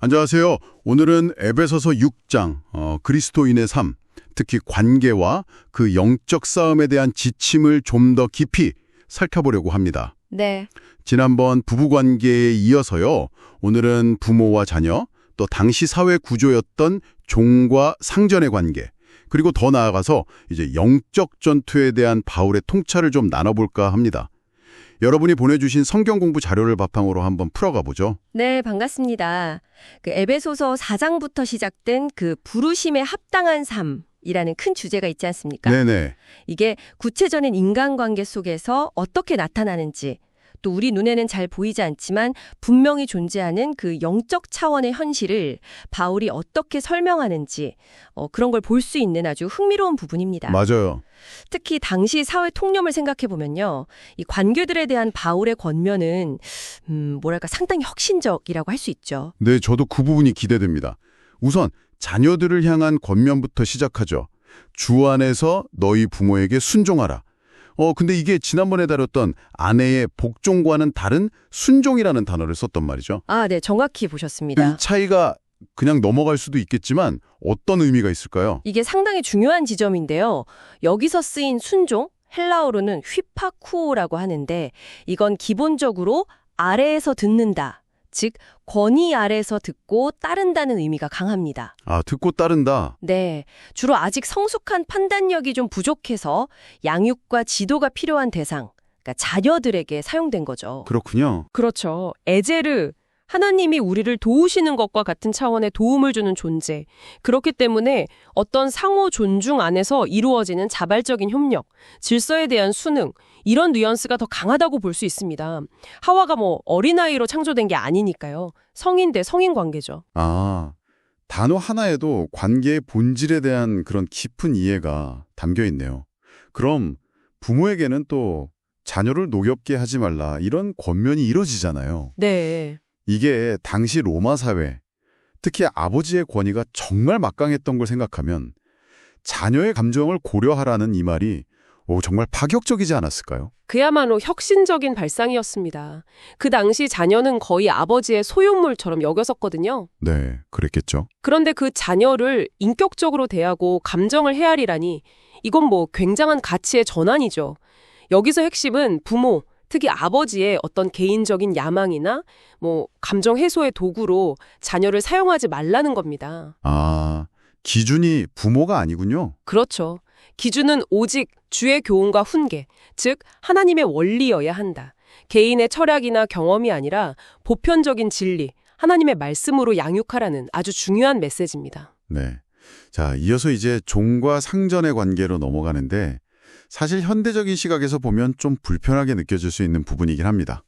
안녕하세요. 오늘은 에베소서 6장, 그리스도인의 삶, 특히 관계와 그 영적 싸움에 대한 지침을 좀 더 깊이 살펴보려고 합니다. 네, 지난번 부부관계에 이어서요. 오늘은 부모와 자녀, 또 당시 사회 구조였던 종과 상전의 관계, 그리고 더 나아가서 이제 영적 전투에 대한 바울의 통찰을 좀 나눠볼까 합니다. 여러분이 보내주신 성경 공부 자료를 바탕으로 한번 풀어가 보죠. 네, 반갑습니다. 그 에베소서 4장부터 시작된 그 부르심에 합당한 삶이라는 큰 주제가 있지 않습니까? 네네. 이게 구체적인 인간관계 속에서 어떻게 나타나는지, 또 우리 눈에는 잘 보이지 않지만 분명히 존재하는 그 영적 차원의 현실을 바울이 어떻게 설명하는지 그런 걸 볼 수 있는 아주 흥미로운 부분입니다. 맞아요. 특히 당시 사회 통념을 생각해 보면요, 이 관계들에 대한 바울의 권면은 뭐랄까 상당히 혁신적이라고 할 수 있죠. 네, 저도 그 부분이 기대됩니다. 우선 자녀들을 향한 권면부터 시작하죠. 주 안에서 너희 부모에게 순종하라. 근데 이게 지난번에 다뤘던 아내의 복종과는 다른 순종이라는 단어를 썼단 말이죠. 아, 네, 정확히 보셨습니다. 이 차이가 그냥 넘어갈 수도 있겠지만 어떤 의미가 있을까요? 이게 상당히 중요한 지점인데요. 여기서 쓰인 순종, 헬라어로는 휘파쿠오라고 하는데 이건 기본적으로 아래에서 듣는다. 즉, 권위 아래에서 듣고 따른다는 의미가 강합니다. 아, 듣고 따른다. 네, 주로 아직 성숙한 판단력이 좀 부족해서 양육과 지도가 필요한 대상, 그러니까 자녀들에게 사용된 거죠. 그렇군요. 그렇죠. 에제르, 하나님이 우리를 도우시는 것과 같은 차원의 도움을 주는 존재. 그렇기 때문에 어떤 상호 존중 안에서 이루어지는 자발적인 협력, 질서에 대한 순응, 이런 뉘앙스가 더 강하다고 볼 수 있습니다. 하와가 어린아이로 창조된 게 아니니까요. 성인 대 성인 관계죠. 아, 단어 하나에도 관계의 본질에 대한 그런 깊은 이해가 담겨 있네요. 그럼 부모에게는 또 자녀를 노엽게 하지 말라 이런 권면이 이뤄지잖아요. 네. 이게 당시 로마 사회, 특히 아버지의 권위가 정말 막강했던 걸 생각하면 자녀의 감정을 고려하라는 이 말이 정말 파격적이지 않았을까요? 그야말로 혁신적인 발상이었습니다. 그 당시 자녀는 거의 아버지의 소유물처럼 여겼었거든요. 네, 그랬겠죠. 그런데 그 자녀를 인격적으로 대하고 감정을 헤아리라니 이건 굉장한 가치의 전환이죠. 여기서 핵심은 부모, 특히 아버지의 어떤 개인적인 야망이나 감정 해소의 도구로 자녀를 사용하지 말라는 겁니다. 아, 기준이 부모가 아니군요. 그렇죠. 기준은 오직 주의 교훈과 훈계, 즉 하나님의 원리여야 한다. 개인의 철학이나 경험이 아니라 보편적인 진리, 하나님의 말씀으로 양육하라는 아주 중요한 메시지입니다. 네. 자, 이어서 이제 종과 상전의 관계로 넘어가는데 사실 현대적인 시각에서 보면 좀 불편하게 느껴질 수 있는 부분이긴 합니다.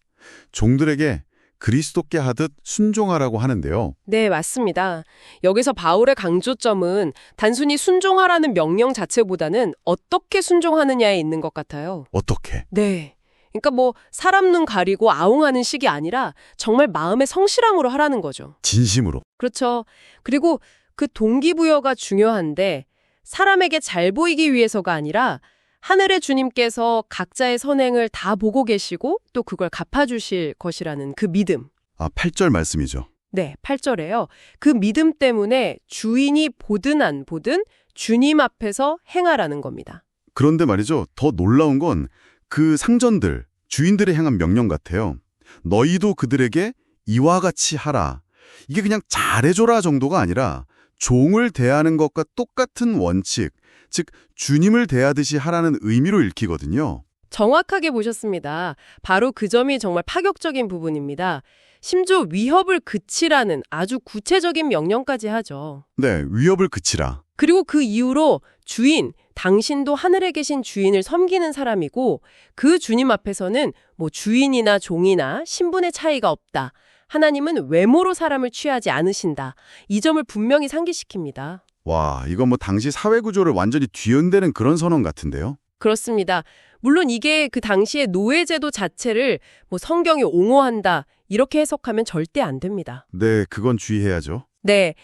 종들에게 그리스도께 하듯 순종하라고 하는데요. 네, 맞습니다. 여기서 바울의 강조점은 단순히 순종하라는 명령 자체보다는 어떻게 순종하느냐에 있는 것 같아요. 어떻게? 네. 그러니까 사람 눈 가리고 아웅하는 식이 아니라 정말 마음의 성실함으로 하라는 거죠. 진심으로. 그렇죠. 그리고 그 동기부여가 중요한데 사람에게 잘 보이기 위해서가 아니라 하늘의 주님께서 각자의 선행을 다 보고 계시고 또 그걸 갚아주실 것이라는 그 믿음. 아, 8절 말씀이죠. 네, 8절에요. 그 믿음 때문에 주인이 보든 안 보든 주님 앞에서 행하라는 겁니다. 그런데 말이죠. 더 놀라운 건 그 상전들, 주인들에 향한 명령 같아요. 너희도 그들에게 이와 같이 하라. 이게 그냥 잘해줘라 정도가 아니라 종을 대하는 것과 똑같은 원칙, 즉 주님을 대하듯이 하라는 의미로 읽히거든요. 정확하게 보셨습니다. 바로 그 점이 정말 파격적인 부분입니다. 심지어 위협을 그치라는 아주 구체적인 명령까지 하죠. 네, 위협을 그치라. 그리고 그 이후로 주인, 당신도 하늘에 계신 주인을 섬기는 사람이고 그 주님 앞에서는 주인이나 종이나 신분의 차이가 없다. 하나님은 외모로 사람을 취하지 않으신다. 이 점을 분명히 상기시킵니다. 와, 이건 당시 사회 구조를 완전히 뒤흔드는 그런 선언 같은데요. 그렇습니다. 물론 이게 그 당시의 노예제도 자체를 성경이 옹호한다 이렇게 해석하면 절대 안 됩니다. 네, 그건 주의해야죠. 네.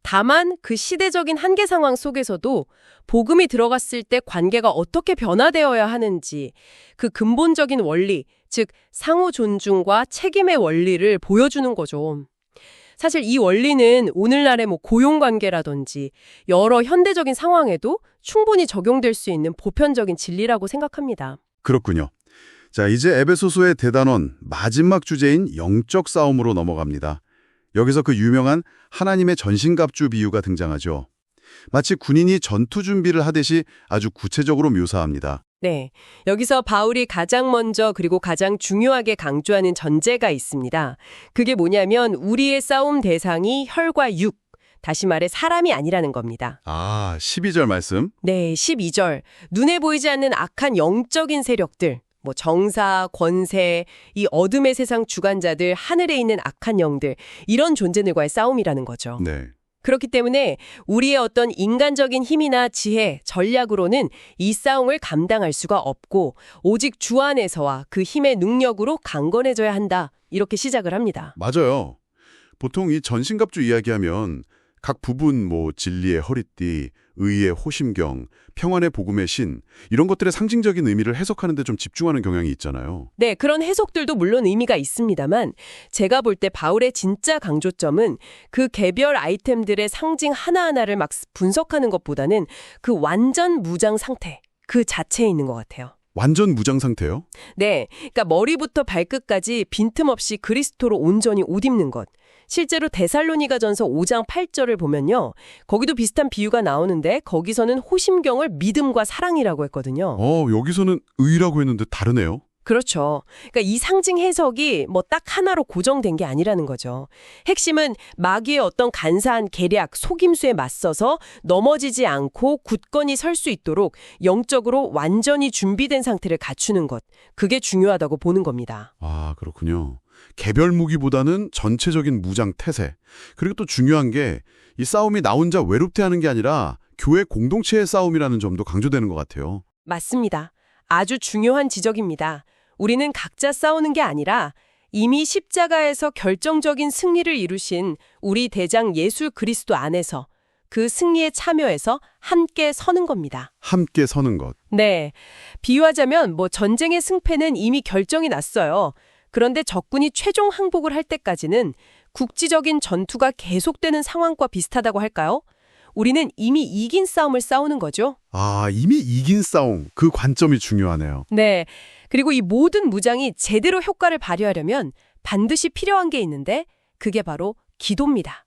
다만 그 시대적인 한계 상황 속에서도 복음이 들어갔을 때 관계가 어떻게 변화되어야 하는지 그 근본적인 원리, 즉 상호 존중과 책임의 원리를 보여주는 거죠. 사실 이 원리는 오늘날의 고용관계라든지 여러 현대적인 상황에도 충분히 적용될 수 있는 보편적인 진리라고 생각합니다. 그렇군요. 자, 이제 에베소서의 대단원 마지막 주제인 영적 싸움으로 넘어갑니다. 여기서 그 유명한 하나님의 전신갑주 비유가 등장하죠. 마치 군인이 전투 준비를 하듯이 아주 구체적으로 묘사합니다. 네, 여기서 바울이 가장 먼저 그리고 가장 중요하게 강조하는 전제가 있습니다. 그게 뭐냐면 우리의 싸움 대상이 혈과 육, 다시 말해 사람이 아니라는 겁니다. 12절 말씀. 네, 12절. 눈에 보이지 않는 악한 영적인 세력들, 정사, 권세, 이 어둠의 세상 주관자들, 하늘에 있는 악한 영들, 이런 존재들과의 싸움이라는 거죠. 네. 그렇기 때문에 우리의 어떤 인간적인 힘이나 지혜, 전략으로는 이 싸움을 감당할 수가 없고 오직 주 안에서와 그 힘의 능력으로 강건해져야 한다. 이렇게 시작을 합니다. 맞아요. 보통 이 전신갑주 이야기하면 각 부분 진리의 허리띠, 의의 호심경, 평안의 복음의 신 이런 것들의 상징적인 의미를 해석하는 데 좀 집중하는 경향이 있잖아요. 네, 그런 해석들도 물론 의미가 있습니다만 제가 볼 때 바울의 진짜 강조점은 그 개별 아이템들의 상징 하나하나를 막 분석하는 것보다는 그 완전 무장 상태, 그 자체에 있는 것 같아요. 완전 무장 상태요? 네, 그러니까 머리부터 발끝까지 빈틈없이 그리스도로 온전히 옷 입는 것. 실제로 데살로니가전서 5장 8절을 보면요. 거기도 비슷한 비유가 나오는데 거기서는 호심경을 믿음과 사랑이라고 했거든요. 여기서는 의라고 했는데 다르네요. 그렇죠. 그러니까 이 상징 해석이 딱 하나로 고정된 게 아니라는 거죠. 핵심은 마귀의 어떤 간사한 계략, 속임수에 맞서서 넘어지지 않고 굳건히 설 수 있도록 영적으로 완전히 준비된 상태를 갖추는 것. 그게 중요하다고 보는 겁니다. 그렇군요. 개별 무기보다는 전체적인 무장 태세. 그리고 또 중요한 게 이 싸움이 나 혼자 외롭게 하는 게 아니라 교회 공동체의 싸움이라는 점도 강조되는 것 같아요. 맞습니다. 아주 중요한 지적입니다. 우리는 각자 싸우는 게 아니라 이미 십자가에서 결정적인 승리를 이루신 우리 대장 예수 그리스도 안에서 그 승리에 참여해서 함께 서는 겁니다. 함께 서는 것. 네. 비유하자면 전쟁의 승패는 이미 결정이 났어요. 그런데 적군이 최종 항복을 할 때까지는 국지적인 전투가 계속되는 상황과 비슷하다고 할까요? 우리는 이미 이긴 싸움을 싸우는 거죠. 이미 이긴 싸움. 그 관점이 중요하네요. 네. 그리고 이 모든 무장이 제대로 효과를 발휘하려면 반드시 필요한 게 있는데 그게 바로 기도입니다.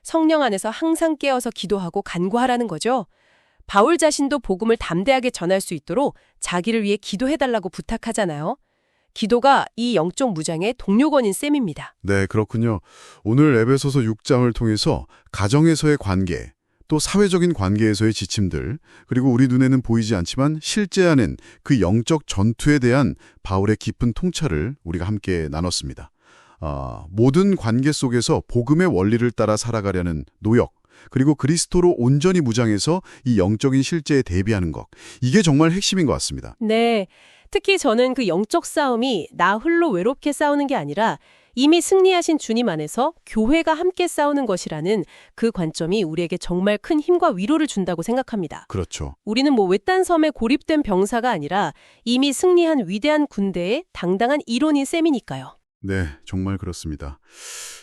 성령 안에서 항상 깨어서 기도하고 간구하라는 거죠. 바울 자신도 복음을 담대하게 전할 수 있도록 자기를 위해 기도해달라고 부탁하잖아요. 기도가 이 영적 무장의 동력원인 셈입니다. 네, 그렇군요. 오늘 에베소서 6장을 통해서 가정에서의 관계, 또 사회적인 관계에서의 지침들, 그리고 우리 눈에는 보이지 않지만 실제하는 그 영적 전투에 대한 바울의 깊은 통찰을 우리가 함께 나눴습니다. 모든 관계 속에서 복음의 원리를 따라 살아가려는 노력, 그리고 그리스도로 온전히 무장해서 이 영적인 실제에 대비하는 것, 이게 정말 핵심인 것 같습니다. 네. 특히 저는 그 영적 싸움이 나 홀로 외롭게 싸우는 게 아니라 이미 승리하신 주님 안에서 교회가 함께 싸우는 것이라는 그 관점이 우리에게 정말 큰 힘과 위로를 준다고 생각합니다. 그렇죠. 우리는 외딴 섬에 고립된 병사가 아니라 이미 승리한 위대한 군대의 당당한 일원인 셈이니까요. 네, 정말 그렇습니다.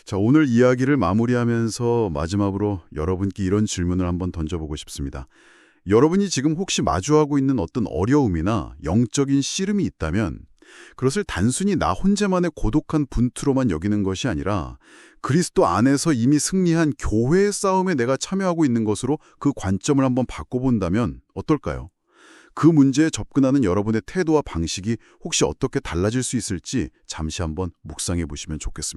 자, 오늘 이야기를 마무리하면서 마지막으로 여러분께 이런 질문을 한번 던져보고 싶습니다. 여러분이 지금 혹시 마주하고 있는 어떤 어려움이나 영적인 씨름이 있다면 그것을 단순히 나 혼자만의 고독한 분투로만 여기는 것이 아니라 그리스도 안에서 이미 승리한 교회의 싸움에 내가 참여하고 있는 것으로 그 관점을 한번 바꿔본다면 어떨까요? 그 문제에 접근하는 여러분의 태도와 방식이 혹시 어떻게 달라질 수 있을지 잠시 한번 묵상해 보시면 좋겠습니다.